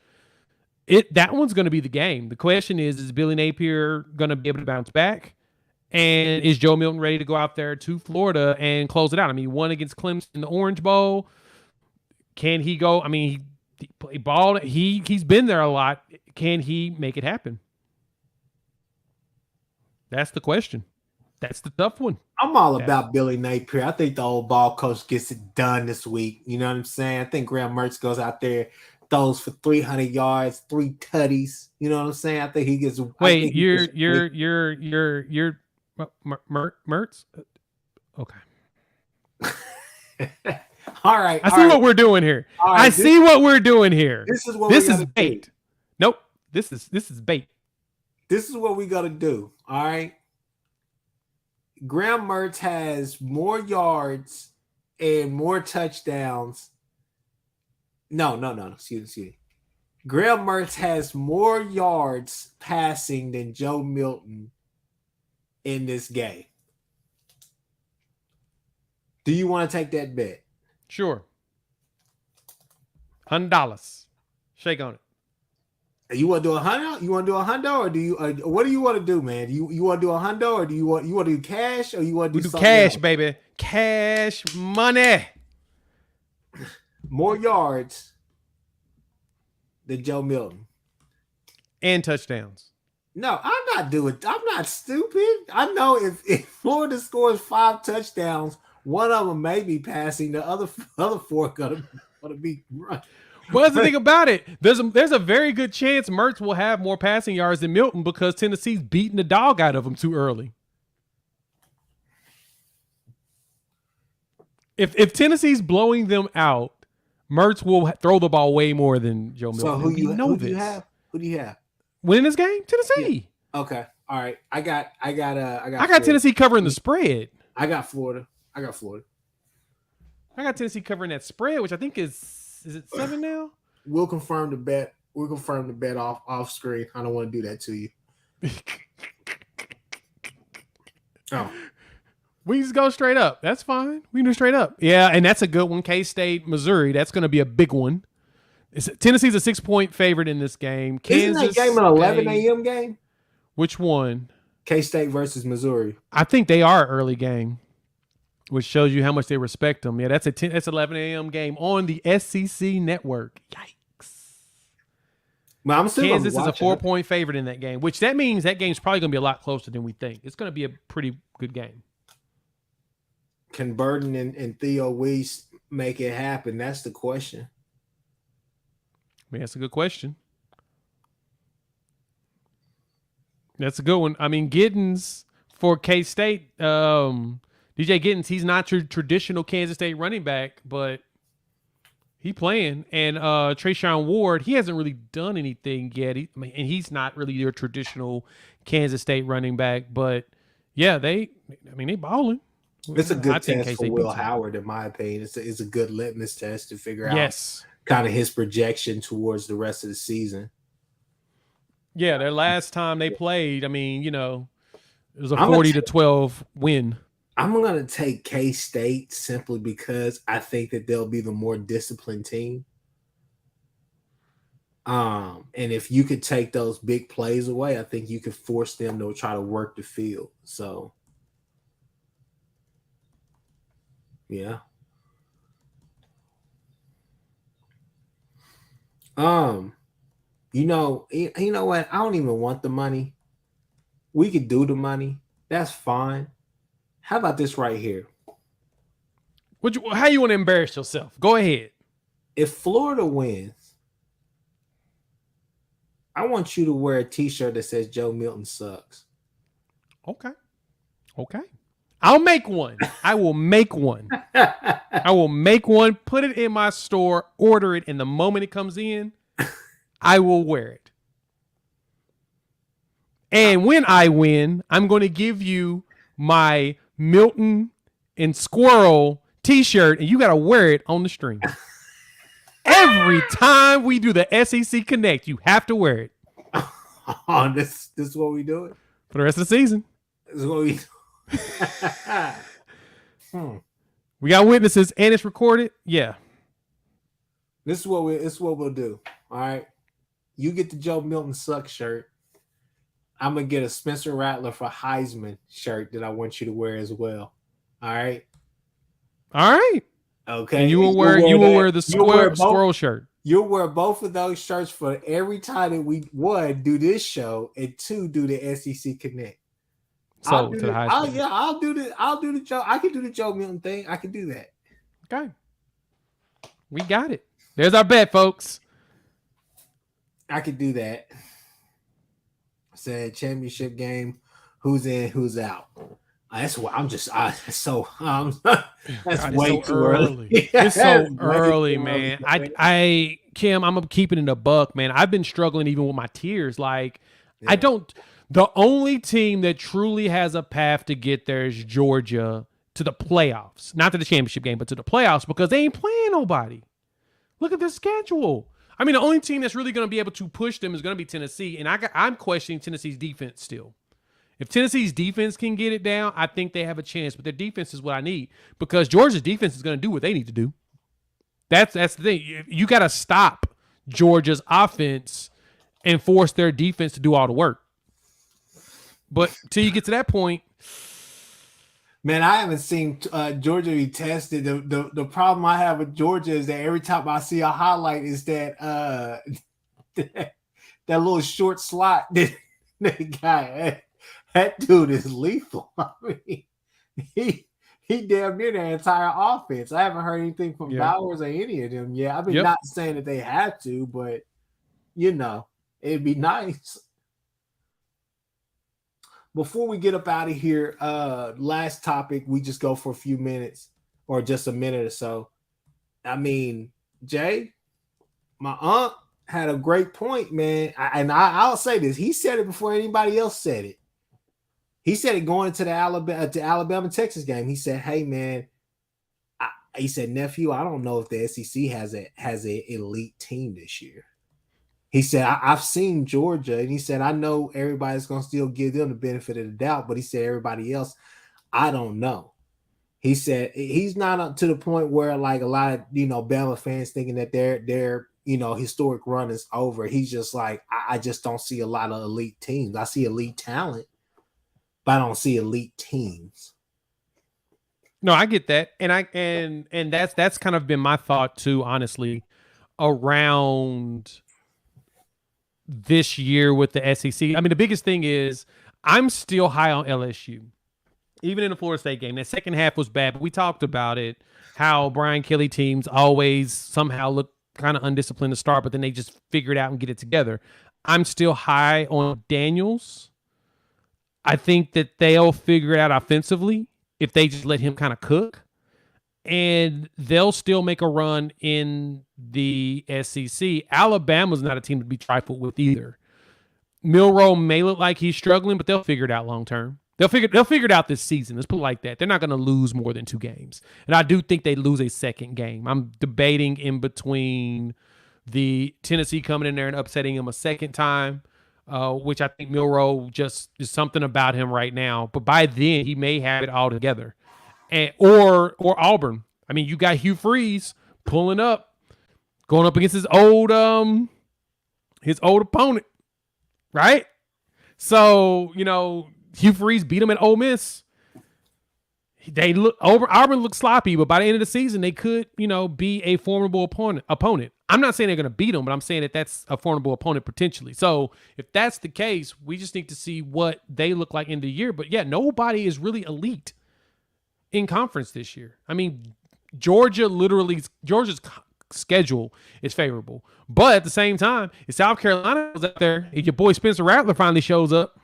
That one's going to be the game. The question is Billy Napier going to be able to bounce back? And is Joe Milton ready to go out there to Florida and close it out? I mean, he won against Clemson in the Orange Bowl. Can he go? I mean, he played ball. He's been there a lot. Can he make it happen? That's the question. That's the tough one. I'm all about Billy Napier. I think the old ball coach gets it done this week. You know what I'm saying? I think Graham Mertz goes out there, throws for 300 yards, 3 tutties. You know what I'm saying? I think he gets. Wait, you're Mertz? Okay. All right. I see what we're doing here. Right, I see what we're doing here. This is what this is bait. Do. Nope. This is bait. This is what we got to do. All right. Graham Mertz has more yards and more touchdowns. No. Excuse me. Graham Mertz has more yards passing than Joe Milton in this game. Do you want to take that bet? Sure. $100. Shake on it. You want to do $100? You want to do $100, or do you? What do you want to do, man? You want to do $100, or do you want to do cash, or you want to do something cash, else? Baby? Cash money. More yards than Joe Milton and touchdowns. No, I'm not stupid. I know if Florida scores 5 touchdowns, one of them may be passing. The other 4 gonna be run. Well, that's the thing about it. There's a very good chance Mertz will have more passing yards than Milton because Tennessee's beating the dog out of him too early. If Tennessee's blowing them out, Mertz will throw the ball way more than Joe Milton. So who do you have? Who do you have? Winning this game? Tennessee. Yeah. Okay. All right. I got Tennessee covering the spread. I got Florida. I got Tennessee covering that spread, which I think is it 7 now? We'll confirm the bet. We'll confirm the bet off screen. I don't want to do that to you. Oh. We just go straight up. That's fine. We can do straight up. Yeah, and that's a good one. K-State, Missouri. That's going to be a big one. Tennessee's a 6-point favorite in this game. Isn't that game an 11 a.m. game? Which one? K-State versus Missouri. I think they are early game, which shows you how much they respect them. Yeah, that's 11 a.m. game on the SEC network. Yikes. Well, I'm still Kansas is a 4-point favorite in that game, which that means that game's probably going to be a lot closer than we think. It's going to be a pretty good game. Can Burden and Theo Weiss make it happen? That's the question. I mean, that's a good question. That's a good one. I mean, Giddens for K-State, DJ Giddens, he's not your traditional Kansas State running back, but he playing. And Trayshawn Ward, he hasn't really done anything yet. And he's not really your traditional Kansas State running back. But, yeah, they balling. It's a I good think test for K-State Will beats them. Howard, in my opinion. It's a good litmus test to figure out Yes. kind of his projection towards the rest of the season. Yeah, their last time they played, I mean, you know, it was a I'm 40-12 win. I'm going to take K-State simply because I think that they'll be the more disciplined team. And if you could take those big plays away, I think you could force them to try to work the field. So, yeah. You know what? I don't even want the money. We could do the money. That's fine. How about this right here? How you want to embarrass yourself? Go ahead. If Florida wins, I want you to wear a T-shirt that says Joe Milton sucks. Okay. I'll make one. I will make one. I will make one, put it in my store, order it, and the moment it comes in, I will wear it. And when I win, I'm going to give you my Milton and Squirrel T-shirt, and you got to wear it on the stream. Every time we do the SEC Connect, you have to wear it. Oh, this is what we do it for the rest of the season. This is what we do. We got witnesses, and it's recorded. Yeah. This is what we'll do. All right. You get the Joe Milton sucks shirt. I'm gonna get a Spencer Rattler for Heisman shirt that I want you to wear as well. All right. Okay. And you will wear the squirrel shirt. You'll wear both of those shirts for every time that we, one, do this show, and two, do the SEC Connect. So I'll to do the Heisman. I'll do the Joe. I can do the Joe Milton thing. I can do that. Okay. We got it. There's our bet, folks. I could do that. Said championship game, who's in, who's out. That's what I'm just. That's God, way too early. It's so early, man. Kim, I'm keeping it a buck, man. I've been struggling even with my tiers. Like, yeah. The only team that truly has a path to get there is Georgia to the playoffs, not to the championship game, but to the playoffs because they ain't playing nobody. Look at the schedule. I mean, the only team that's really going to be able to push them is going to be Tennessee, and I'm questioning Tennessee's defense still. If Tennessee's defense can get it down, I think they have a chance, but their defense is what I need because Georgia's defense is going to do what they need to do. That's the thing. You got to stop Georgia's offense and force their defense to do all the work. But till you get to that point, man, I haven't seen Georgia be tested. The problem I have with Georgia is that every time I see a highlight is that that little short slot that guy. That dude is lethal. I mean, he damn near their entire offense. I haven't heard anything from Bowers or any of them yet. I mean, not saying that they have to, but it'd be nice. Before we get up out of here, last topic, we just go for a few minutes or just a minute or so. I mean, Jay, my aunt had a great point, man. I'll say this. He said it before anybody else said it. He said it going into the Alabama-Texas game. He said, hey, man, he said, nephew, I don't know if the SEC has a elite team this year. He said, I've seen Georgia, and he said, I know everybody's going to still give them the benefit of the doubt, but he said, everybody else, I don't know. He said, he's not up to the point where, like, a lot of, Bama fans thinking that their historic run is over. He's just like, I just don't see a lot of elite teams. I see elite talent, but I don't see elite teams. No, I get that. And that's kind of been my thought too, honestly, around this year with the SEC. I mean, the biggest thing is I'm still high on LSU. Even in the Florida State game, that second half was bad, but we talked about it, how Brian Kelly teams always somehow look kind of undisciplined to start, but then they just figure it out and get it together. I'm still high on Daniels. I think that they'll figure it out offensively if they just let him kind of cook, and they'll still make a run in the SEC. Alabama's not a team to be trifled with either. Milroe may look like he's struggling, but they'll figure it out long term. They'll figure it out this season. Let's put it like that. They're not going to lose more than 2 games. And I do think they lose a second game. I'm debating in between the Tennessee coming in there and upsetting him a second time, which I think Milroe just is something about him right now. But by then, he may have it all together. Or Auburn. I mean, you got Hugh Freeze pulling up, going up against his old opponent, right? So, Hugh Freeze beat him at Ole Miss. Auburn looked sloppy, but by the end of the season, they could, be a formidable opponent. I'm not saying they're going to beat them, but I'm saying that that's a formidable opponent potentially. So if that's the case, we just need to see what they look like in the year. But yeah, nobody is really elite in conference this year. I mean, Georgia's schedule is favorable, but at the same time, if South Carolina was up there, if your boy Spencer Rattler finally shows up,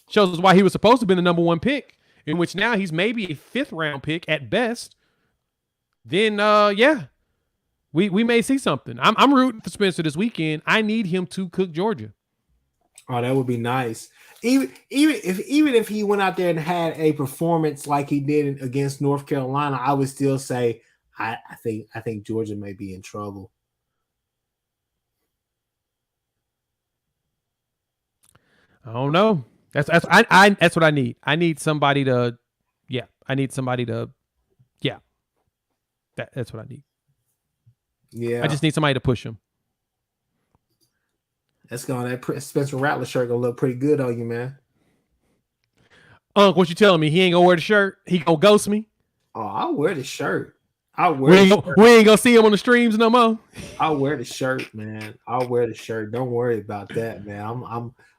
shows us why he was supposed to be the number 1 pick, in which now he's maybe a 5th round pick at best, then we may see something. I'm rooting for Spencer this weekend. I need him to cook Georgia. Oh, that would be nice. Even if he went out there and had a performance like he did against North Carolina, I would still say I think Georgia may be in trouble. I don't know. That's what I need. I need somebody to, That's what I need. Yeah. I just need somebody to push him. That Spencer Rattler shirt gonna look pretty good on you, man. What you telling me? He ain't gonna wear the shirt? He gonna ghost me? Oh, I'll wear the shirt. We ain't gonna see him on the streams no more. I'll wear the shirt, man. I'll wear the shirt. Don't worry about that, man.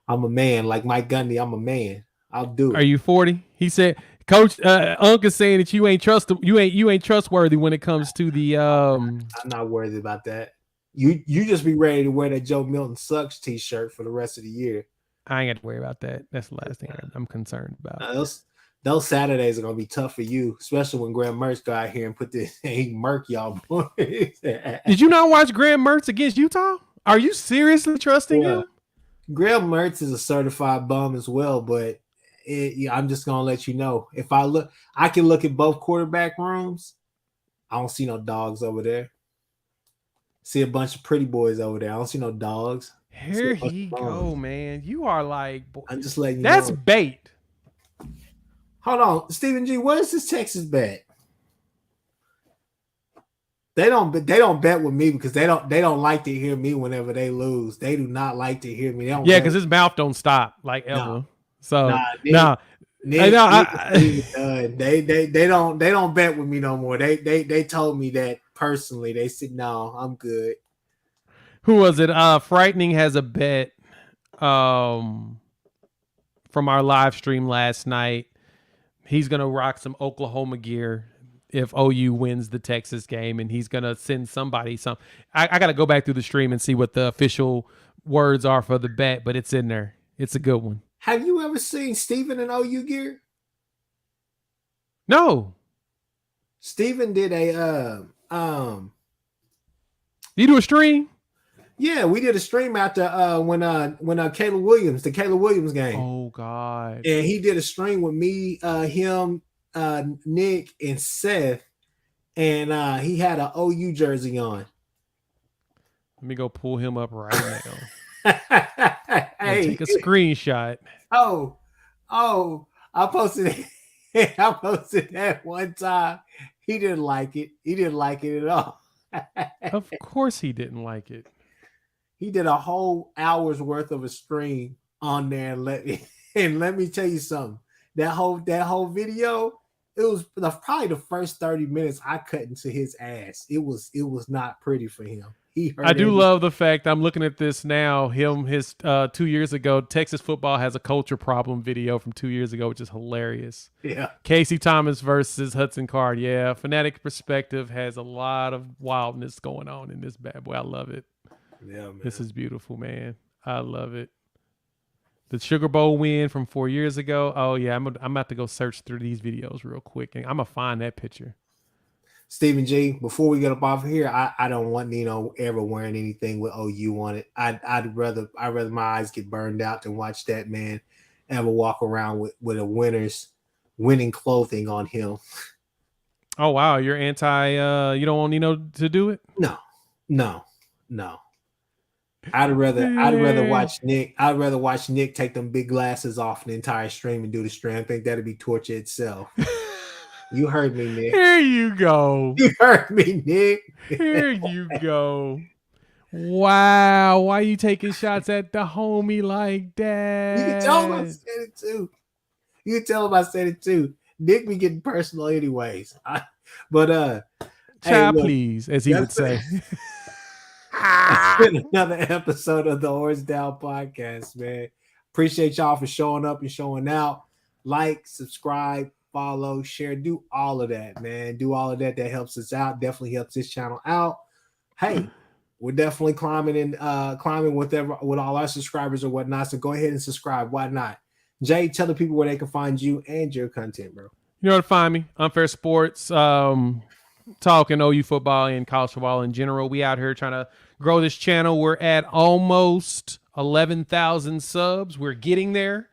I'm a man. Like Mike Gundy, I'm a man. I'll do it. Are you 40? He said, Coach Unc is saying that you ain't trustworthy when it comes to the I'm not worried about that. You just be ready to wear that Joe Milton sucks t-shirt for the rest of the year. I ain't got to worry about that. That's the last thing I'm concerned about. Those Saturdays are gonna be tough for you, especially when Graham Mertz got here and put this murk y'all boys. Did you not watch Graham Mertz against Utah? Are you seriously trusting him? Graham Mertz is a certified bum as well, but I'm just gonna let you know. If I can look at both quarterback rooms. I don't see no dogs over there. See a bunch of pretty boys over there. I don't see no dogs. Here he go, man. You are like, I'm just letting you that's know. bait. Hold on, Stephen G. What is this Texas bet? They don't bet with me because they don't like to hear me whenever they lose. They do not like to hear me. Because his mouth don't stop like ever. No. So they don't bet with me no more. They told me that personally. They said no, I'm good. Who was it? Frightening has a bet from our live stream last night. He's gonna rock some Oklahoma gear if OU wins the Texas game, and he's gonna send somebody some. I gotta go back through the stream and see what the official words are for the bet, but it's in there. It's a good one. Have you ever seen Steven in OU gear? No. Steven did a You do a stream? Yeah, we did a stream after when Caleb Williams, the Caleb Williams game. Oh God. And he did a stream with me, him, Nick, and Seth, and he had an OU jersey on. Let me go pull him up right now. Hey, take a screenshot. Oh, I posted that one time. He didn't like it. He didn't like it at all. Of course he didn't like it. He did a whole hour's worth of a stream on there and let me tell you something. That whole video, it was probably the first 30 minutes I cut into his ass. It was not pretty for him. I do love the fact I'm looking at this now. His 2 years ago, Texas football has a culture problem video from 2 years ago, which is hilarious. Yeah. Casey Thomas versus Hudson Card. Yeah. Fanatic Perspective has a lot of wildness going on in this bad boy. I love it. Yeah, man. This is beautiful, man. I love it. The Sugar Bowl win from 4 years ago. Oh yeah. I'm about to go search through these videos real quick and I'm gonna find that picture. Stephen G, before we get up off of here, I don't want Nino ever wearing anything with OU on it. I'd rather my eyes get burned out than watch that man ever walk around with a winning clothing on him. Oh wow, you're anti. You don't want Nino to do it? No. I'd rather watch Nick. I'd rather watch Nick take them big glasses off an entire stream and do the stream. I think that'd be torture itself. You heard me, Nick. Here you go. You heard me, Nick. Here you go. Wow, why are you taking shots at the homie like that? You can tell him I said it too. Nick be getting personal anyways. Child, hey, please, as he would say. It's been another episode of the Horns Down Podcast, man. Appreciate y'all for showing up and showing out. Like, subscribe, follow, share, do all of that, man. Do all of that. That helps us out. Definitely helps this channel out. Hey, we're definitely climbing with all our subscribers or whatnot. So go ahead and subscribe. Why not? Jay, tell the people where they can find you and your content, bro. You know where to find me. Unfair Sports. Talking OU football and college football in general. We out here trying to grow this channel. We're at almost 11,000 subs. We're getting there.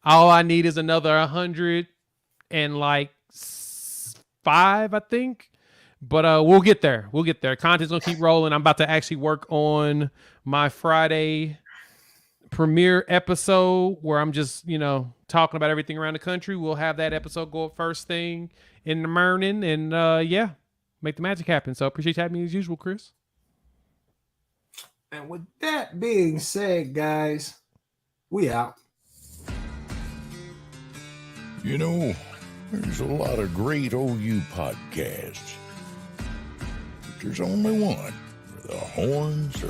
All I need is another 105, I think. But we'll get there. Content's gonna keep rolling. I'm about to actually work on my Friday premiere episode where I'm just, talking about everything around the country. We'll have that episode go up first thing in the morning, and make the magic happen. So appreciate you having me as usual, Chris. And with that being said, guys, we out. There's a lot of great OU podcasts, but there's only one where the horns are